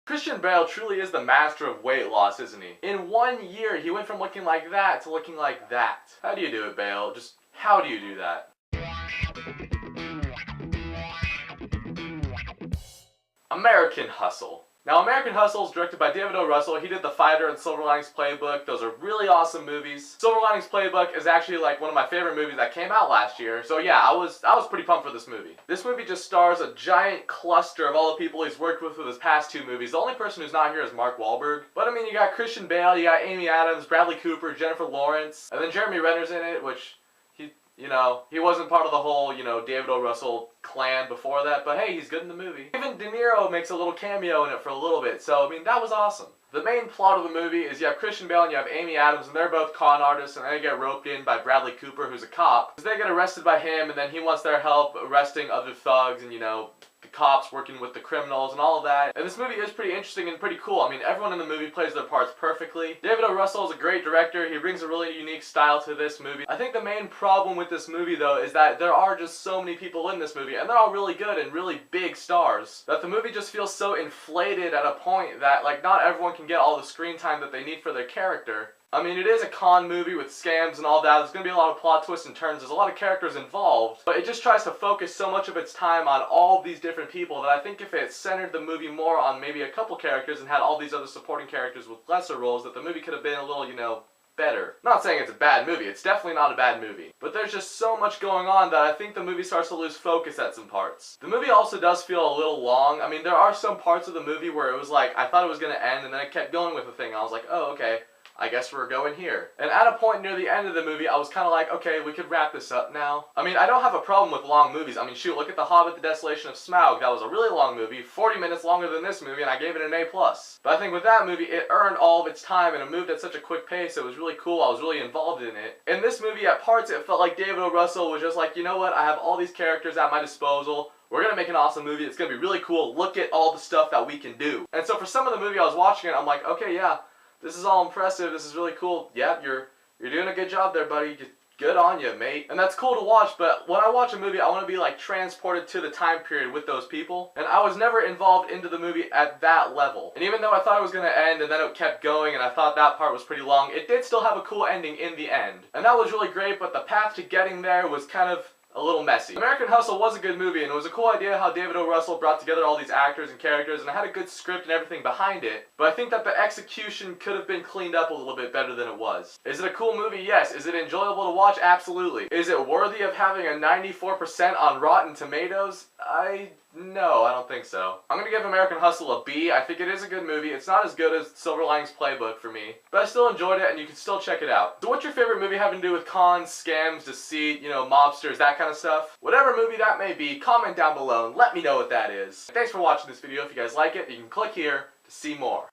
Christian Bale truly is the master of weight loss, isn't he? In 1 year, he went from looking like that to looking like that. How do you do it, Bale? Just how do you do that? American Hustle. Now, American Hustle is directed by David O. Russell. He did The Fighter and Silver Linings Playbook. Those are really awesome movies. Silver Linings Playbook is actually like one of my favorite movies that came out last year. So yeah, I was pretty pumped for this movie. This movie just stars a giant cluster of all the people he's worked with his past two movies. The only person who's not here is Mark Wahlberg. But I mean, you got Christian Bale, you got Amy Adams, Bradley Cooper, Jennifer Lawrence, and then Jeremy Renner's in it, which he wasn't part of the whole, David O. Russell clan before that, but hey, he's good in the movie. Even De Niro makes a little cameo in it for a little bit, so I mean, that was awesome. The main plot of the movie is you have Christian Bale and you have Amy Adams, and they're both con artists, and they get roped in by Bradley Cooper, who's a cop. They get arrested by him, and then he wants their help arresting other thugs, and the cops working with the criminals and all of that. And this movie is pretty interesting and pretty cool. I mean, everyone in the movie plays their parts perfectly. David O. Russell is a great director. He brings a really unique style to this movie. I think the main problem with this movie, though, is that there are just so many people in this movie, and they're all really good and really big stars, that the movie just feels so inflated at a point that, like, not everyone can get all the screen time that they need for their character. I mean, it is a con movie with scams and all that. There's going to be a lot of plot twists and turns. There's a lot of characters involved. But it just tries to focus so much of its time on all of these different people that I think if it centered the movie more on maybe a couple characters and had all these other supporting characters with lesser roles, that the movie could have been a little, better. Not saying it's a bad movie. It's definitely not a bad movie. But there's just so much going on that I think the movie starts to lose focus at some parts. The movie also does feel a little long. I mean, there are some parts of the movie where it was like, I thought it was going to end, and then it kept going with the thing. I was like, oh, okay. I guess we're going here. And at a point near the end of the movie, I was kind of like, okay, we could wrap this up now. I mean, I don't have a problem with long movies. I mean, shoot, look at The Hobbit, The Desolation of Smaug. That was a really long movie, 40 minutes longer than this movie, and I gave it an A+. But I think with that movie, it earned all of its time, and it moved at such a quick pace. It was really cool. I was really involved in it. In this movie, at parts, it felt like David O. Russell was just like, you know what? I have all these characters at my disposal. We're going to make an awesome movie. It's going to be really cool. Look at all the stuff that we can do. And so for some of the movie I was watching it, I'm like, okay, yeah. This is all impressive. This is really cool. Yeah, you're doing a good job there, buddy. Good on you, mate. And that's cool to watch, but when I watch a movie, I want to be like transported to the time period with those people. And I was never involved into the movie at that level. And even though I thought it was going to end and then it kept going and I thought that part was pretty long, it did still have a cool ending in the end. And that was really great, but the path to getting there was kind of a little messy. American Hustle was a good movie, and it was a cool idea how David O. Russell brought together all these actors and characters, and it had a good script and everything behind it, but I think that the execution could have been cleaned up a little bit better than it was. Is it a cool movie? Yes. Is it enjoyable to watch? Absolutely. Is it worthy of having a 94% on Rotten Tomatoes? No, I don't think so. I'm going to give American Hustle a B. I think it is a good movie. It's not as good as Silver Linings Playbook for me, but I still enjoyed it, and you can still check it out. So what's your favorite movie having to do with cons, scams, deceit, mobsters, that kind of stuff? Whatever movie that may be, comment down below and let me know what that is. Thanks for watching this video. If you guys like it, you can click here to see more.